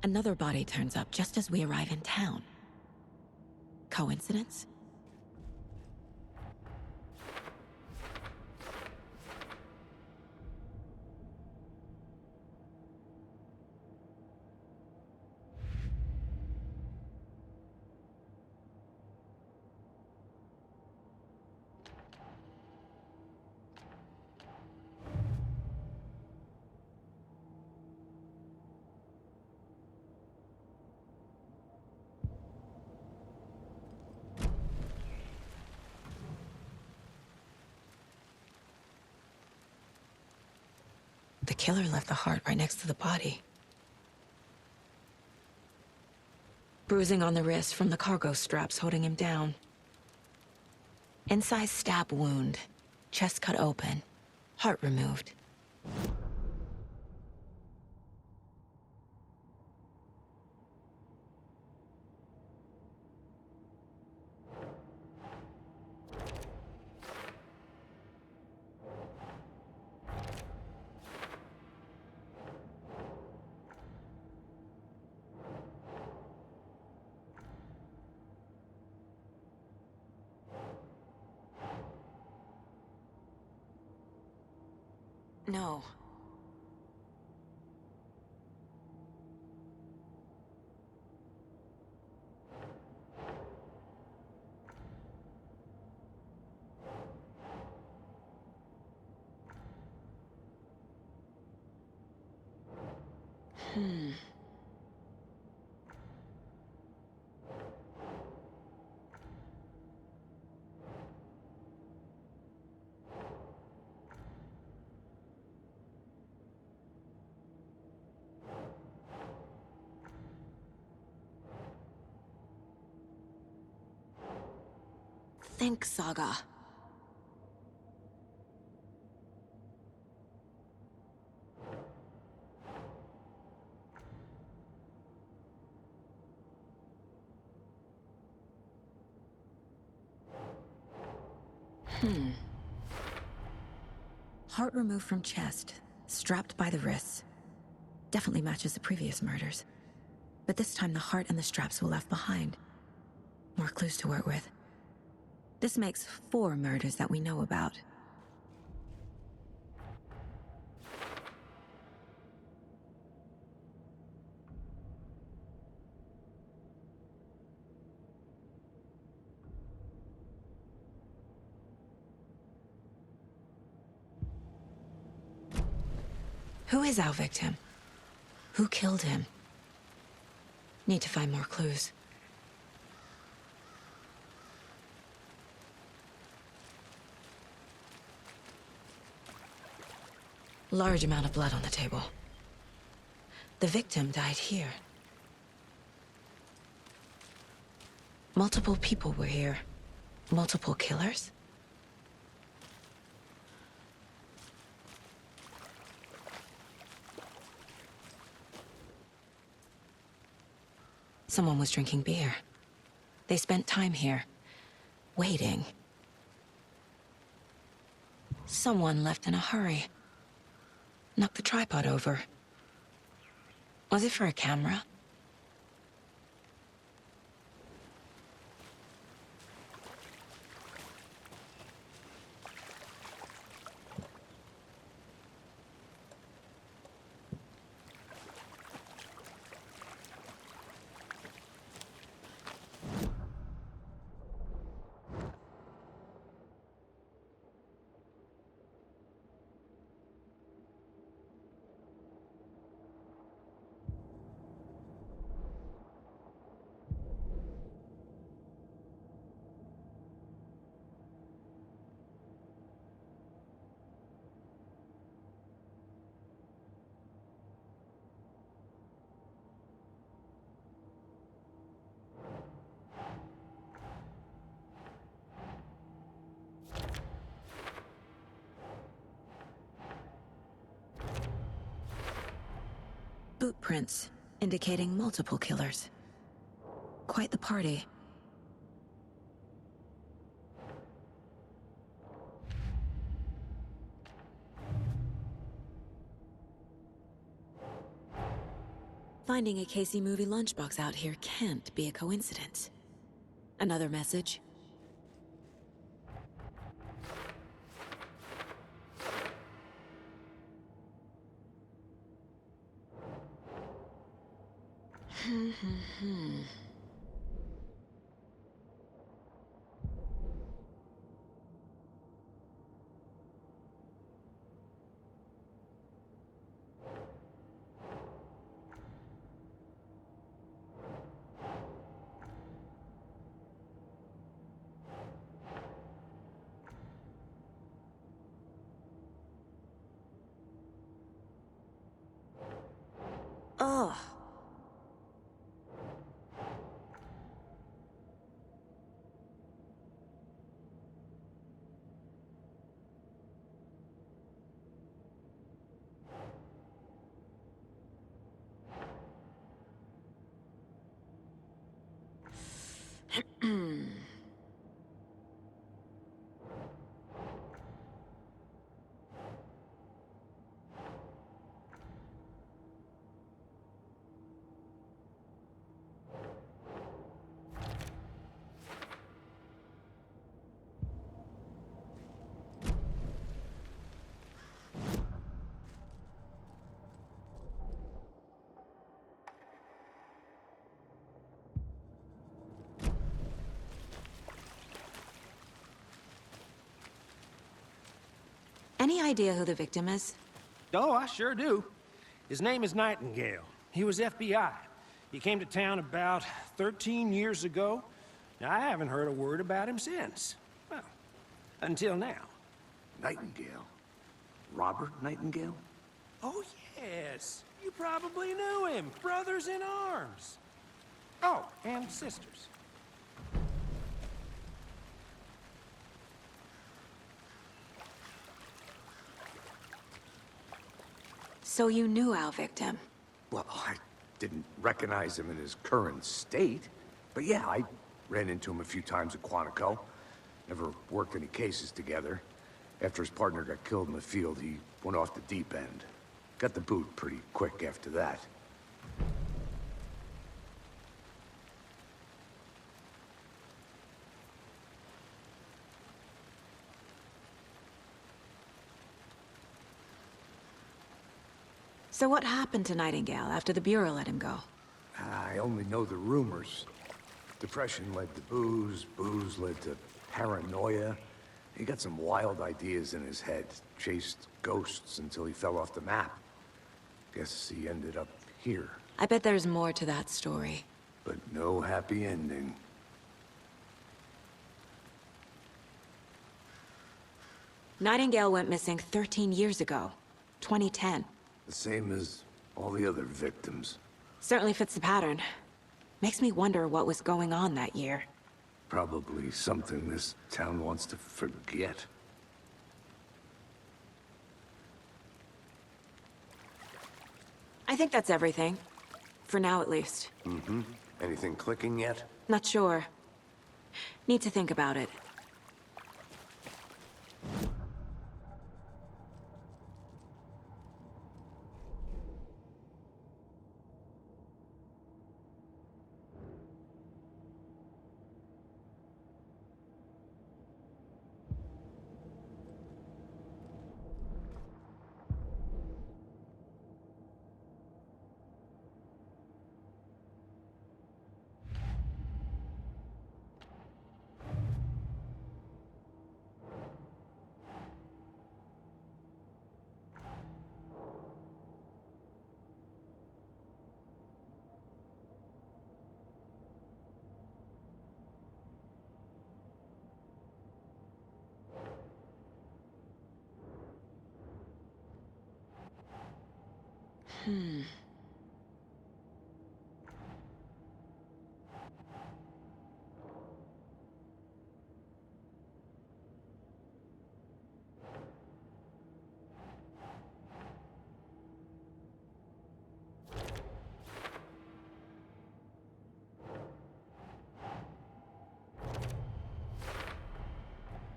Another body turns up just as we arrive in town. Coincidence? The killer left the heart right next to the body. Bruising on the wrist from the cargo straps holding him down. Incised stab wound, chest cut open, heart removed. No. Think, Saga. Heart removed from chest, strapped by the wrists. Definitely matches the previous murders. But this time the heart and the straps were left behind. More clues to work with. This makes 4 murders that we know about. Who is our victim? Who killed him? Need to find more clues. Large amount of blood on the table. The victim died here. Multiple people were here. Multiple killers? Someone was drinking beer. They spent time here, waiting. Someone left in a hurry. Knocked the tripod over. Was it for a camera? Boot prints, indicating multiple killers. Quite the party. Finding a Casey movie lunchbox out here can't be a coincidence. Another message? Ugh. Any idea who the victim is? Oh, I sure do. His name is Nightingale. He was FBI. He came to town about 13 years ago. Now, I haven't heard a word about him since. Well, until now. Nightingale? Robert Nightingale? Oh, yes. You probably knew him. Brothers in arms. Oh, and sisters. So you knew our victim? Well, I didn't recognize him in his current state. But yeah, I ran into him a few times at Quantico. Never worked any cases together. After his partner got killed in the field, he went off the deep end. Got the boot pretty quick after that. So what happened to Nightingale after the Bureau let him go? I only know the rumors. Depression led to booze, booze led to paranoia. He got some wild ideas in his head, chased ghosts until he fell off the map. Guess he ended up here. I bet there's more to that story. But no happy ending. Nightingale went missing 13 years ago, 2010. The same as all the other victims. Certainly fits the pattern. Makes me wonder what was going on that year. Probably something this town wants to forget. I think that's everything. For now, at least. Mm-hmm. Anything clicking yet? Not sure. Need to think about it.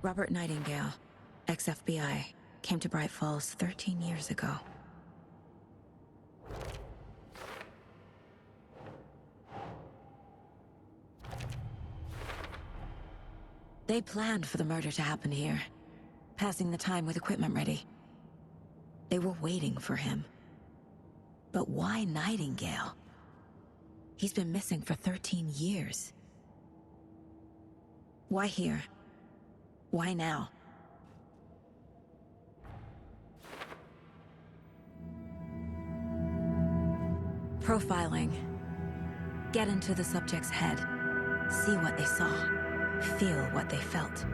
Robert Nightingale, ex-FBI, came to Bright Falls 13 years ago. They planned for the murder to happen here, passing the time with equipment ready. They were waiting for him. But why Nightingale? He's been missing for 13 years. Why here? Why now? Profiling. Get into the subject's head. See what they saw. Feel what they felt.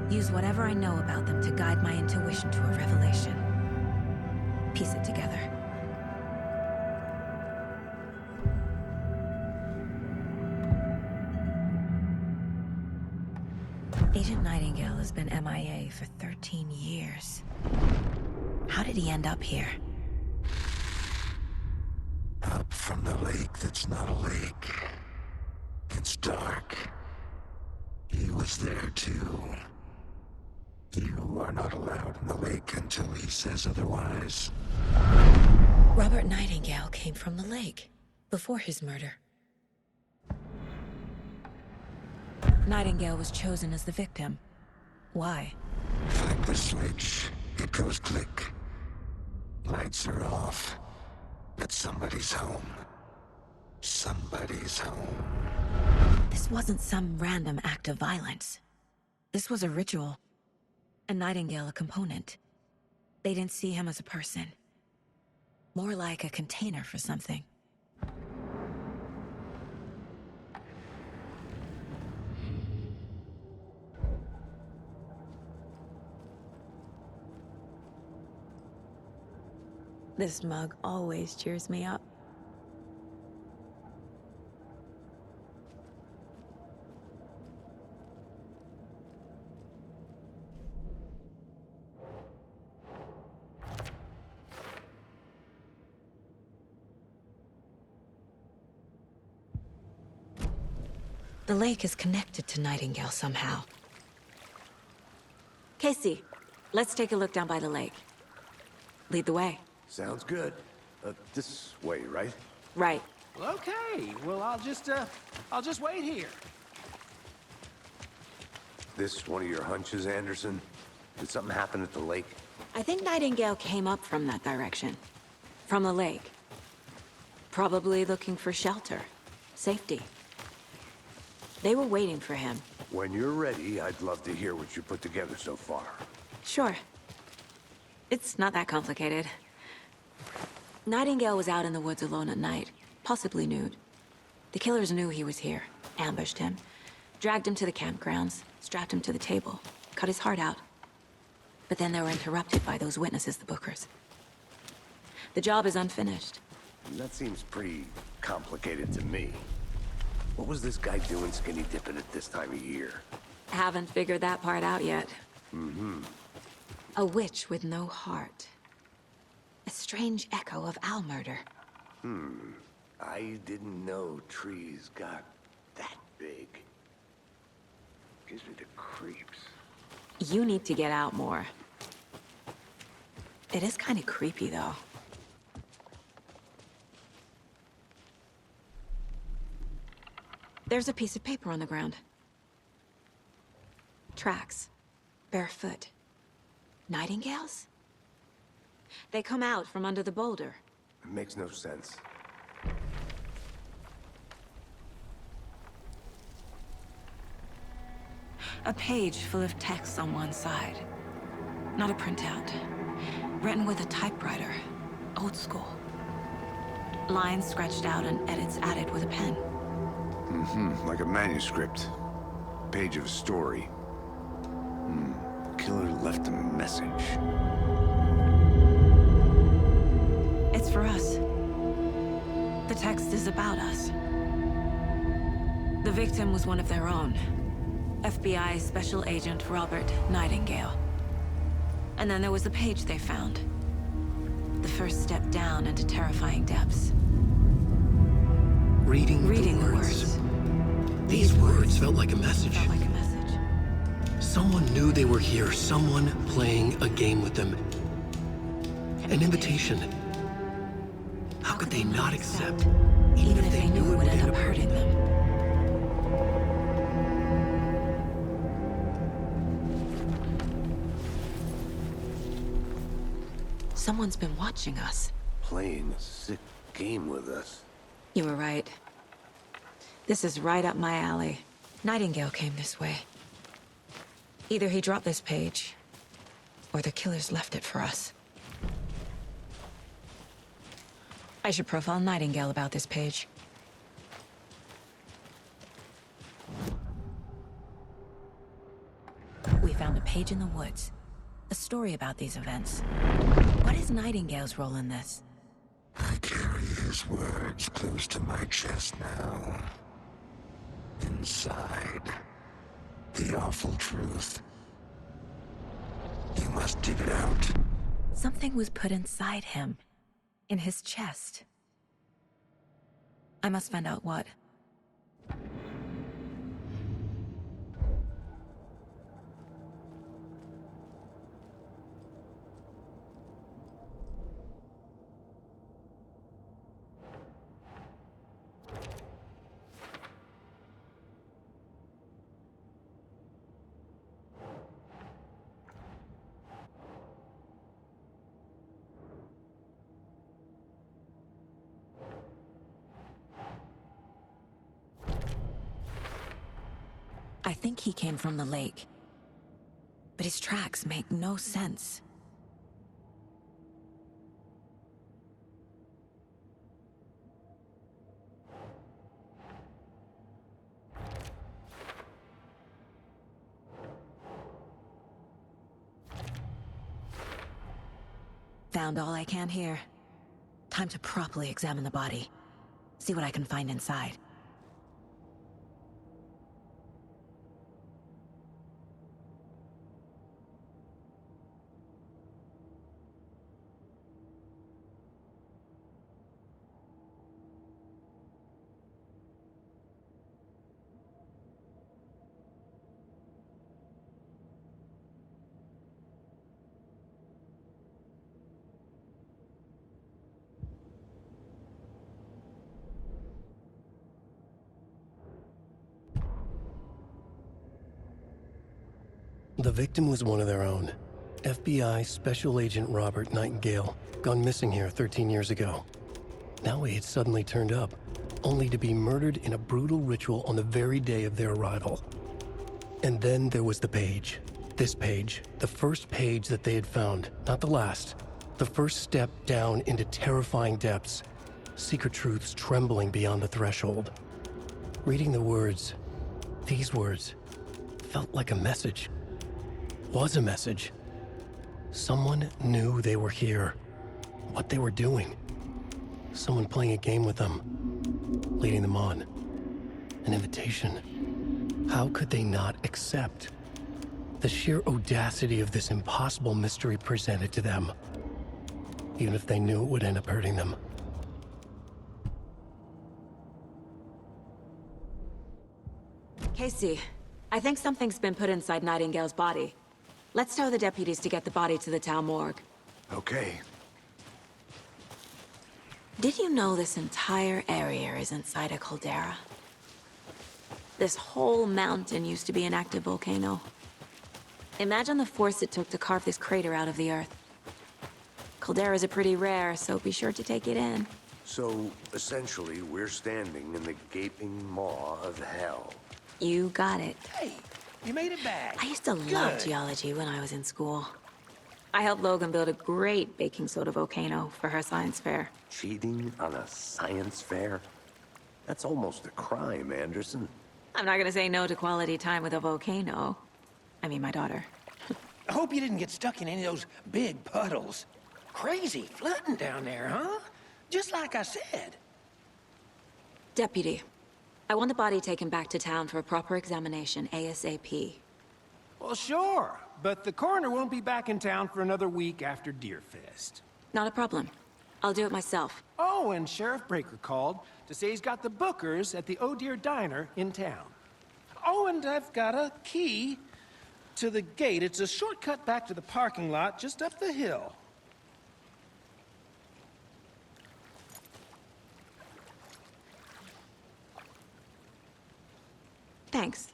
Use whatever I know about them to guide my intuition to a revelation. Piece it together. Agent Nightingale has been MIA for 13 years. How did he end up here? Up from the lake that's not a lake. It's dark. He was there too. You are not allowed in the lake until he says otherwise. Robert Nightingale came from the lake, before his murder. Nightingale was chosen as the victim. Why? Flick the switch. It goes click. Lights are off. But somebody's home. Somebody's home. This wasn't some random act of violence. This was a ritual. And Nightingale a component. They didn't see him as a person. More like a container for something. This mug always cheers me up. The lake is connected to Nightingale somehow. Casey, let's take a look down by the lake. Lead the way. Sounds good. This way, right? Right. Well, okay. Well, I'll just wait here. This one of your hunches, Anderson? Did something happen at the lake? I think Nightingale came up from that direction. From the lake. Probably looking for shelter. Safety. They were waiting for him. When you're ready, I'd love to hear what you put together so far. Sure. It's not that complicated. Nightingale was out in the woods alone at night, possibly nude. The killers knew he was here, ambushed him, dragged him to the campgrounds, strapped him to the table, cut his heart out. But then they were interrupted by those witnesses, the Bookers. The job is unfinished. That seems pretty complicated to me. What was this guy doing skinny dipping at this time of year? Haven't figured that part out yet. A witch with no heart. A strange echo of owl murder. I didn't know trees got that big. Gives me the creeps. You need to get out more. It is kind of creepy, though. There's a piece of paper on the ground. Tracks. Barefoot. Nightingales? They come out from under the boulder. It makes no sense. A page full of text on one side. Not a printout. Written with a typewriter. Old school. Lines scratched out and edits added with a pen. Like a manuscript. Page of a story. Killer left a message. It's for us. The text is about us. The victim was one of their own. FBI Special Agent Robert Nightingale. And then there was the page they found. The first step down into terrifying depths. Reading the words. These words felt like a message. Someone knew they were here, someone playing a game with them. An invitation. How could they not accept, even if they knew it would end up hurting them? Someone's been watching us. Playing a sick game with us. You were right. This is right up my alley. Nightingale came this way. Either he dropped this page, or the killers left it for us. I should profile Nightingale about this page. We found a page in the woods. A story about these events. What is Nightingale's role in this? I carry his words close to my chest now. Inside, the awful truth. You must dig it out. Something was put inside him. In his chest. I must find out what. I think he came from the lake. But his tracks make no sense. Found all I can here. Time to properly examine the body. See what I can find inside. The victim was one of their own. FBI Special Agent Robert Nightingale, gone missing here 13 years ago. Now he had suddenly turned up, only to be murdered in a brutal ritual on the very day of their arrival. And then there was the page. This page, the first page that they had found, not the last. The first step down into terrifying depths. Secret truths trembling beyond the threshold. Reading the words, these words, felt like a message. Was a message. Someone knew they were here, what they were doing. Someone playing a game with them, leading them on. An invitation. How could they not accept? The sheer audacity of this impossible mystery presented to them, even if they knew it would end up hurting them. Casey, I think something's been put inside Nightingale's body. Let's tell the deputies to get the body to the town morgue. Okay. Did you know this entire area is inside a caldera? This whole mountain used to be an active volcano. Imagine the force it took to carve this crater out of the earth. Calderas are pretty rare, so be sure to take it in. So, essentially, we're standing in the gaping maw of hell. You got it. Hey, you made it back. I used to love Good. geology when I was in school. I helped Logan build a great baking soda volcano for her science fair. Cheating on a science fair? That's almost a crime, Anderson. I'm not gonna say no to quality time with a volcano. I mean, my daughter. I hope you didn't get stuck in any of those big puddles. Crazy flooding down there, huh? Just like I said. Deputy, I want the body taken back to town for a proper examination ASAP. Well, sure, but the coroner won't be back in town for another week after Deerfest. Not a problem. I'll do it myself. Oh, and Sheriff Breaker called to say he's got the bookers at the Oh Dear Diner in town. Oh, and I've got a key to the gate. It's a shortcut back to the parking lot just up the hill. Thanks.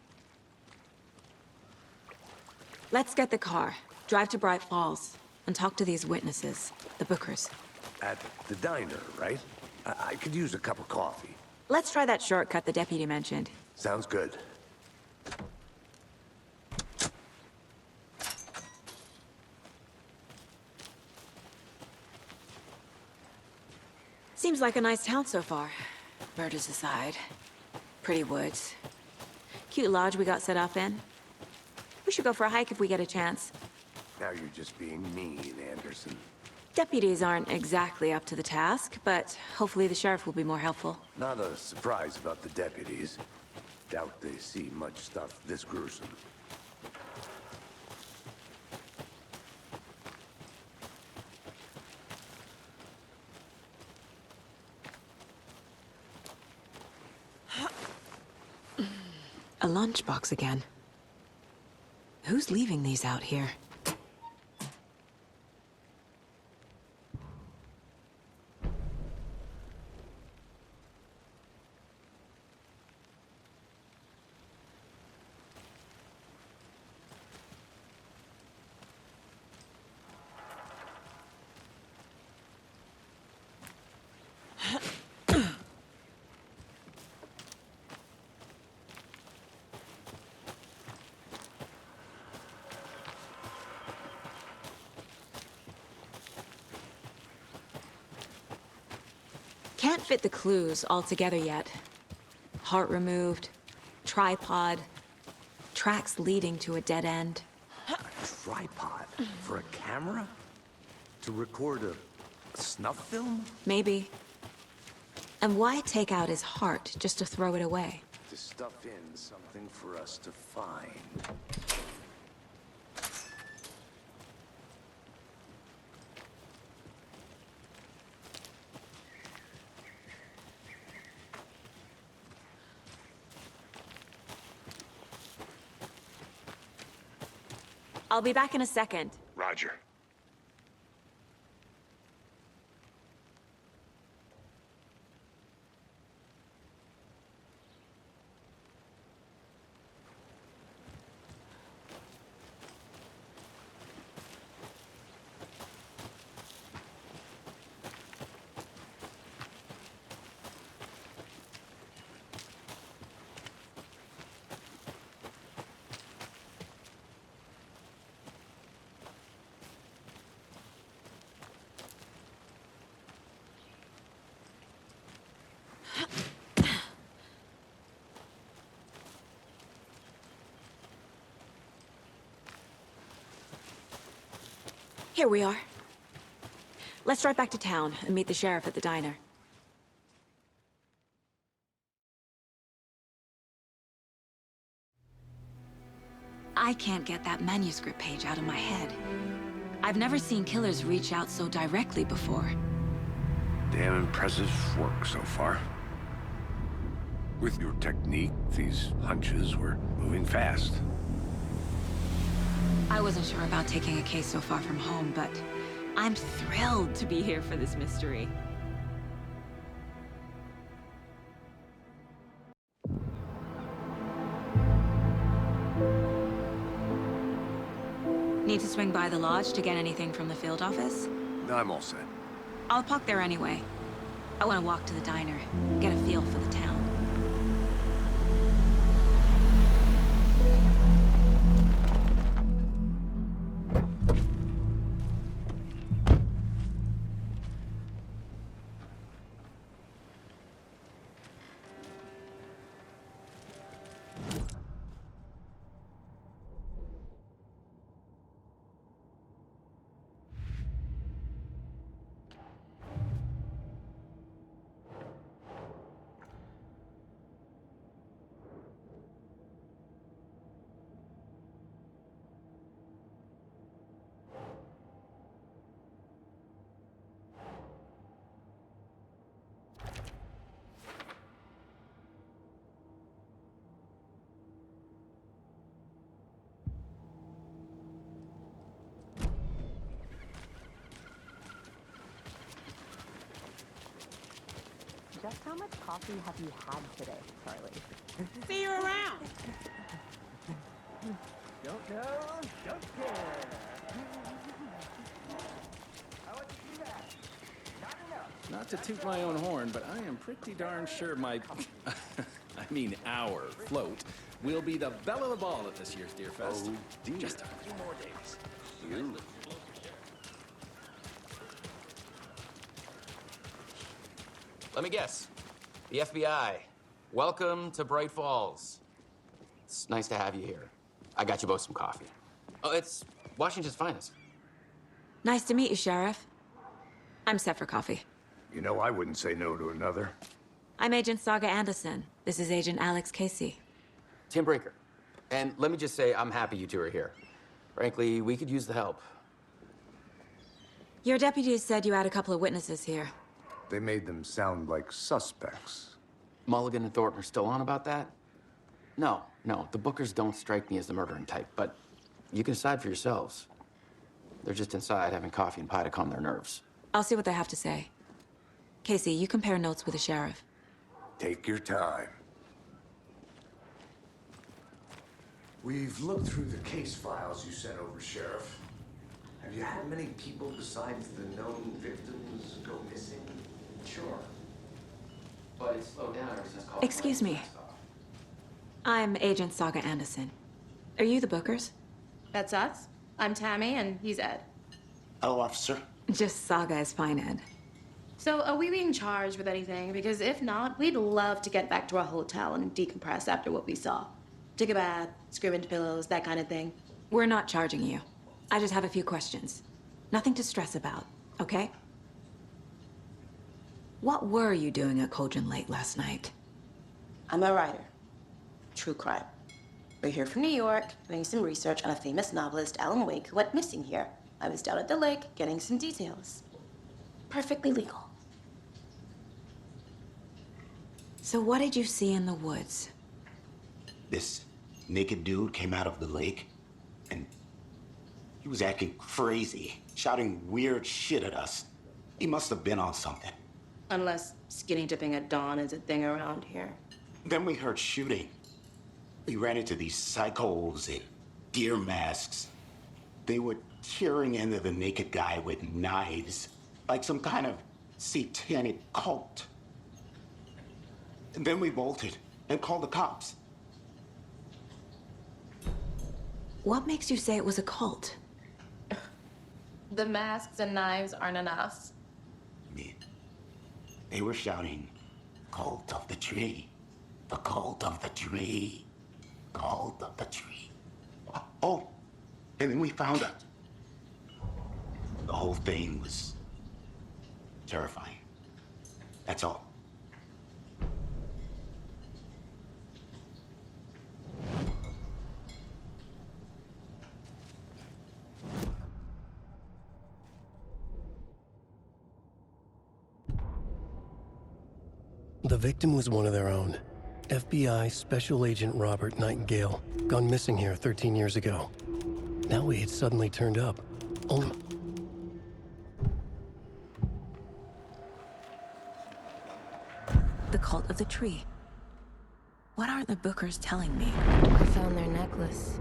Let's get the car. Drive to Bright Falls. and talk to these witnesses, the Bookers. At the diner, right? I could use a cup of coffee. Let's try that shortcut the deputy mentioned. Sounds good. Seems like a nice town so far. Murders aside. Pretty woods. Cute lodge we got set up in. We should go for a hike if we get a chance. Now you're just being mean, Anderson. Deputies aren't exactly up to the task, but hopefully the sheriff will be more helpful. Not a surprise about the deputies. Doubt they see much stuff this gruesome. A lunchbox again. Who's leaving these out here? Can't fit the clues all together yet. Heart removed, tripod, tracks leading to a dead end. A tripod? For a camera? To record a snuff film? Maybe. And why take out his heart just to throw it away? To stuff in something for us to find. I'll be back in a second. Roger. Here we are. Let's drive back to town and meet the sheriff at the diner. I can't get that manuscript page out of my head. I've never seen killers reach out so directly before. Damn impressive work so far. With your technique, these hunches were moving fast. I wasn't sure about taking a case so far from home, but I'm thrilled to be here for this mystery. Need to swing by the lodge to get anything from the field office? I'm all set. I'll park there anyway. I want to walk to the diner, get a feel for the town. Just how much coffee have you had today, Charlie? See you around! Don't know, don't care. Not to toot my own horn, but I am pretty darn sure my, our float will be the belle of the ball at this year's Deer Fest. Oh, dear. Just a few more days. You. Let me guess. The FBI. Welcome to Bright Falls. It's nice to have you here. I got you both some coffee. Oh, it's Washington's finest. Nice to meet you, Sheriff. I'm set for coffee. You know, I wouldn't say no to another. I'm Agent Saga Anderson. This is Agent Alex Casey. Tim Brinker. And let me just say, I'm happy you two are here. Frankly, we could use the help. Your deputies said you had a couple of witnesses here. They made them sound like suspects. Mulligan and Thornton are still on about that? No, the Bookers don't strike me as the murdering type, but you can decide for yourselves. They're just inside having coffee and pie to calm their nerves. I'll see what they have to say. Casey, you compare notes with the sheriff. Take your time. We've looked through the case files you sent over, Sheriff. Have you had many people besides the known victims go missing? Sure. But it's slowed down ever since call. Excuse me. I'm Agent Saga Anderson. Are you the Bookers? That's us. I'm Tammy, and he's Ed. Hello, officer. Just Saga is fine, Ed. So, are we being charged with anything? Because if not, we'd love to get back to our hotel and decompress after what we saw. Take a bath, scream into pillows, that kind of thing. We're not charging you. I just have a few questions. Nothing to stress about, okay? What were you doing at Cauldron Lake last night? I'm a writer. True crime. We're here from New York, doing some research on a famous novelist, Alan Wake, who went missing here. I was down at the lake, getting some details. Perfectly legal. So what did you see in the woods? This naked dude came out of the lake, and he was acting crazy, shouting weird shit at us. He must have been on something. Unless skinny dipping at dawn is a thing around here. Then we heard shooting. We ran into these psychos in deer masks. They were tearing into the naked guy with knives, like some kind of satanic cult. And then we bolted and called the cops. What makes you say it was a cult? The masks and knives aren't enough. They were shouting, "Cult of the tree, the cult of the tree, cult of the tree." Oh, and then we found out. The whole thing was terrifying. That's all. The victim was one of their own. FBI Special Agent Robert Nightingale, gone missing here 13 years ago. Now he had suddenly turned up. The cult of the tree. What aren't the Bookers telling me? I found their necklace.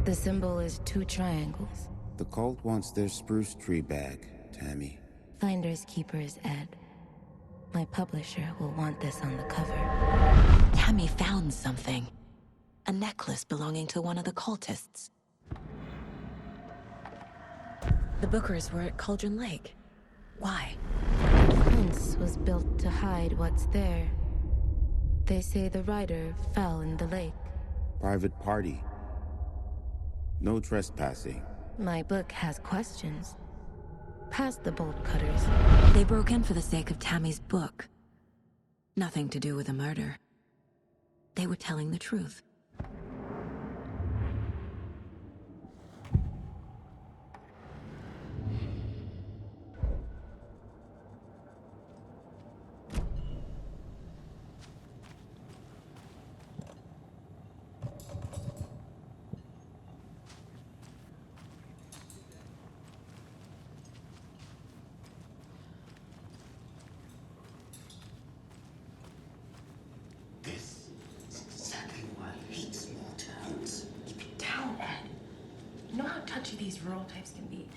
The symbol is 2 triangles. The cult wants their spruce tree back, Tammy. Finders keepers, Ed. My publisher will want this on the cover. Tammy found something. A necklace belonging to one of the cultists. The Bookers were at Cauldron Lake. Why? The fence was built to hide what's there. They say the writer fell in the lake. Private party. No trespassing. My book has questions. Past the bolt cutters. They broke in for the sake of Tammy's book. Nothing to do with a murder. They were telling the truth. You know how touchy these rural types can be.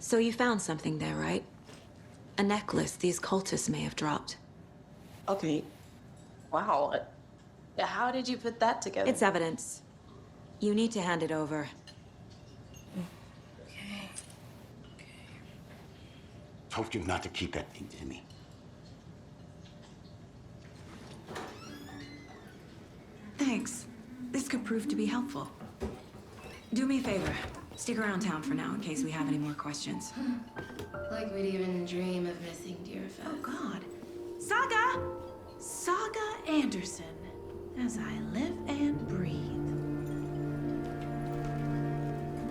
So you found something there, right? A necklace these cultists may have dropped. Okay. Wow. How did you put that together? It's evidence. You need to hand it over. Okay. Told you not to keep that thing to me. Thanks. This could prove to be helpful. Do me a favor. Stick around town for now in case we have any more questions. Like we'd even dream of missing dear Fez. Oh, God. Saga! Saga Anderson. As I live and breathe.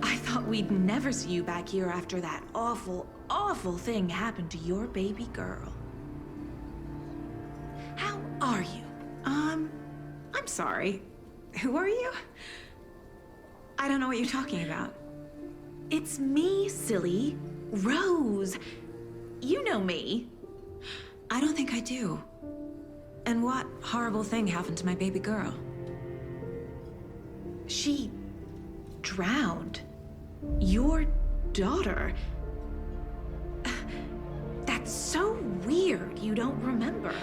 I thought we'd never see you back here after that awful, awful thing happened to your baby girl. How are you? I'm sorry. Who are you? I don't know what you're talking about. It's me, silly. Rose. You know me. I don't think I do. And what horrible thing happened to my baby girl? She drowned. Your daughter. That's so weird you don't remember.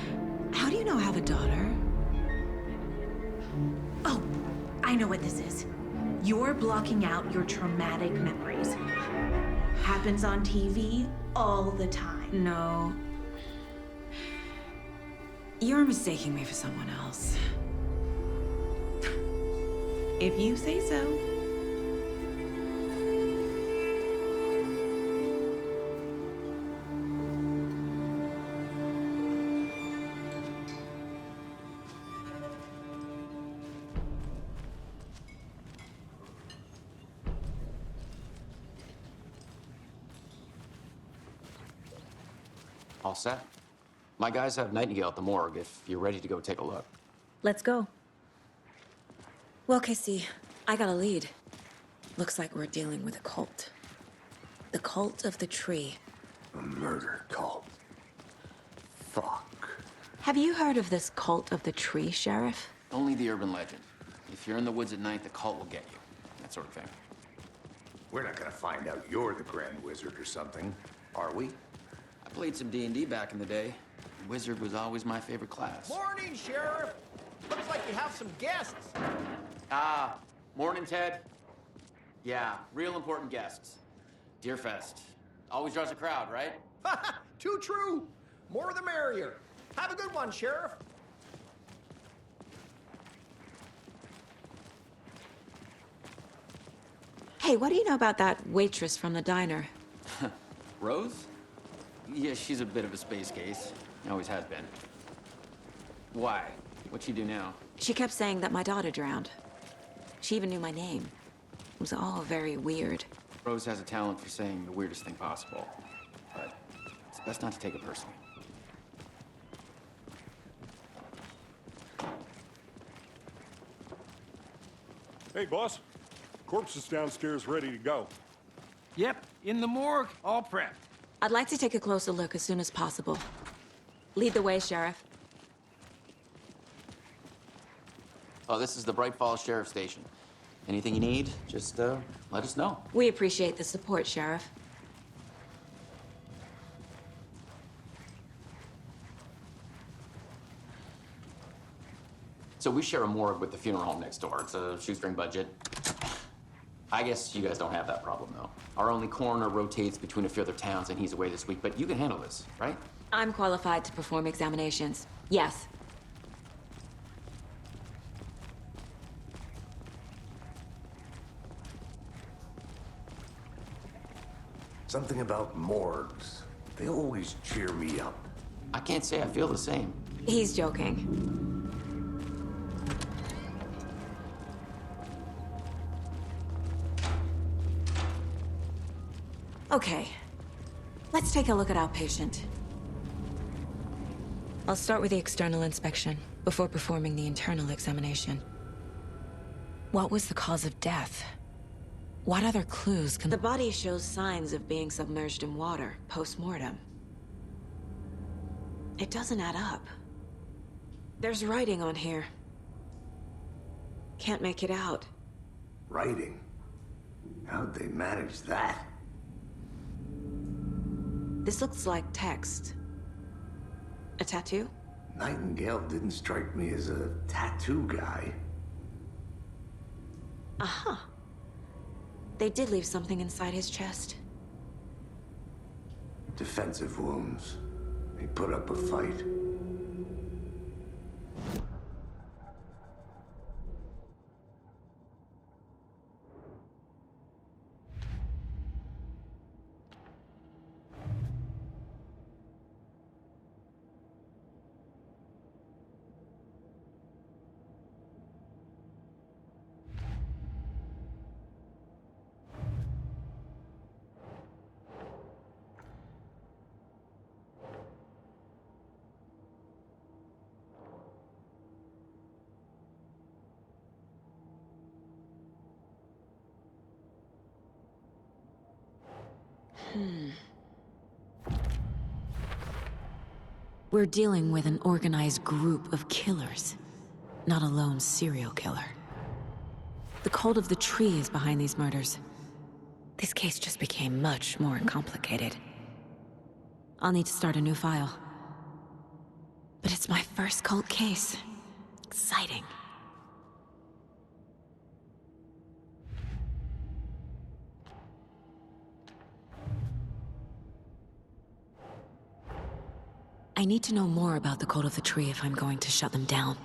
How do you know I have a daughter? Oh, I know what this is. You're blocking out your traumatic memories. Happens on TV all the time. No. You're mistaking me for someone else. If you say so. All set? My guys have Nightingale at the morgue if you're ready to go take a look. Let's go. Well, Casey, I got a lead. Looks like we're dealing with a cult. The cult of the tree. A murder cult. Fuck. Have you heard of this cult of the tree, Sheriff? Only the urban legend. If you're in the woods at night, the cult will get you. That sort of thing. We're not gonna find out you're the Grand Wizard or something, are we? I played some D&D back in the day. Wizard was always my favorite class. Morning, Sheriff. Looks like you have some guests. Morning, Ted. Yeah, real important guests. Deerfest. Always draws a crowd, right? Too true. More the merrier. Have a good one, Sheriff. Hey, what do you know about that waitress from the diner? Rose? Yeah, she's a bit of a space case. Always has been. Why? What'd she do now? She kept saying that my daughter drowned. She even knew my name. It was all very weird. Rose has a talent for saying the weirdest thing possible. But it's best not to take it personally. Hey, boss. Corpse is downstairs ready to go. Yep, in the morgue, all prepped. I'd like to take a closer look as soon as possible. Lead the way, Sheriff. Oh, this is the Bright Falls Sheriff Station. Anything you need, just let us know. We appreciate the support, Sheriff. So we share a morgue with the funeral home next door. It's a shoestring budget. I guess you guys don't have that problem, though. Our only coroner rotates between a few other towns, and he's away this week, but you can handle this, right? I'm qualified to perform examinations. Yes. Something about morgues. They always cheer me up. I can't say I feel the same. He's joking. Okay, let's take a look at our patient. I'll start with the external inspection before performing the internal examination. What was the cause of death? What other clues can... The body shows signs of being submerged in water post-mortem. It doesn't add up. There's writing on here. Can't make it out. Writing? How'd they manage that? This looks like text. A tattoo? Nightingale didn't strike me as a tattoo guy. Uh-huh. They did leave something inside his chest. Defensive wounds. He put up a fight. We're dealing with an organized group of killers, not a lone serial killer. The cult of the tree is behind these murders. This case just became much more complicated. I'll need to start a new file. But it's my first cult case. Exciting. I need to know more about the cult of the tree if I'm going to shut them down.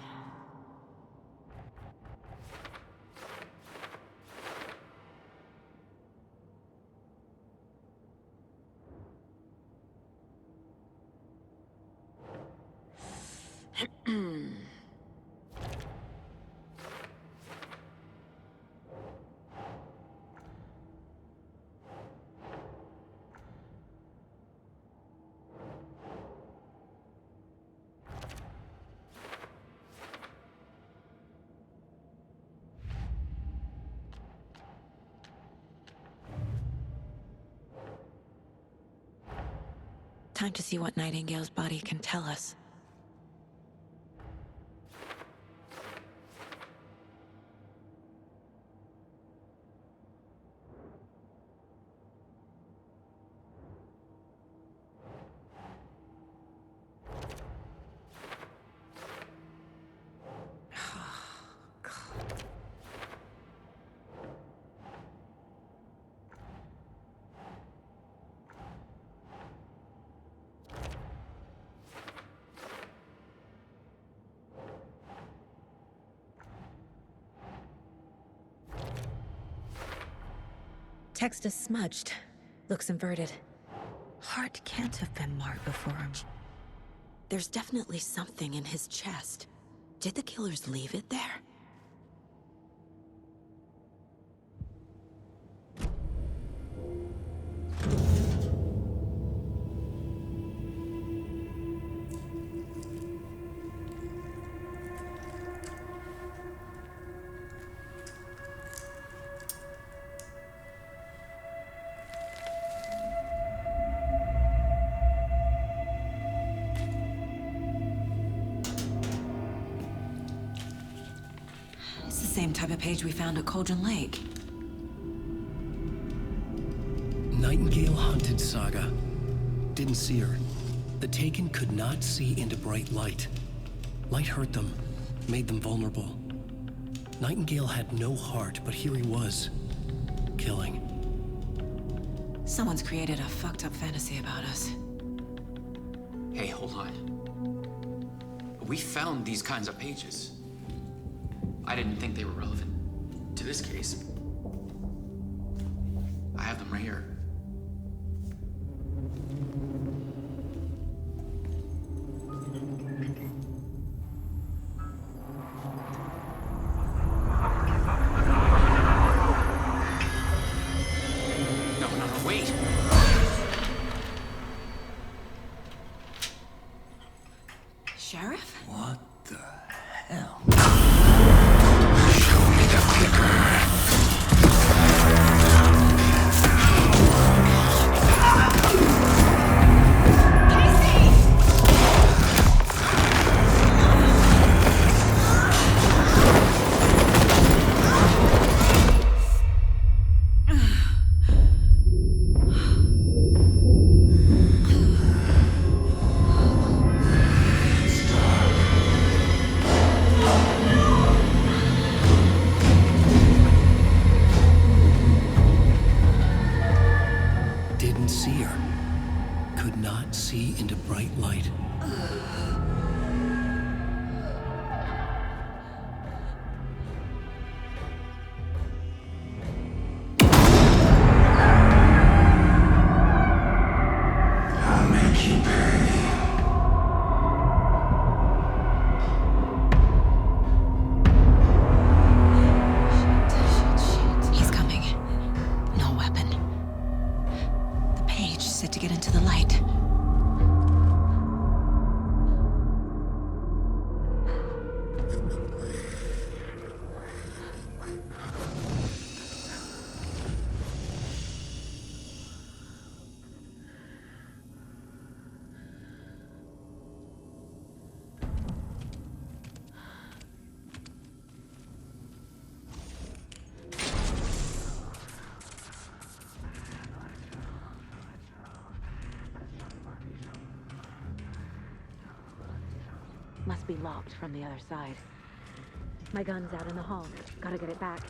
Time to see what Nightingale's body can tell us. Text is smudged. Looks inverted. Heart can't have been marked before him. There's definitely something in his chest. Did the killers leave it there? Same type of page we found at Cauldron Lake. Nightingale hunted Saga. Didn't see her. The Taken could not see into bright light. Light hurt them, made them vulnerable. Nightingale had no heart, but here he was, killing. Someone's created a fucked up fantasy about us. Hey, hold on. We found these kinds of pages. I didn't think they were relevant to this case. I have them right here. No, wait. Sheriff? What the hell? Show me the clicker. here could not see into bright light. I'll make you pay. He's coming. No weapon. The page set to get into the light. Must be locked from the other side. My gun's out in the hall. Gotta get it back.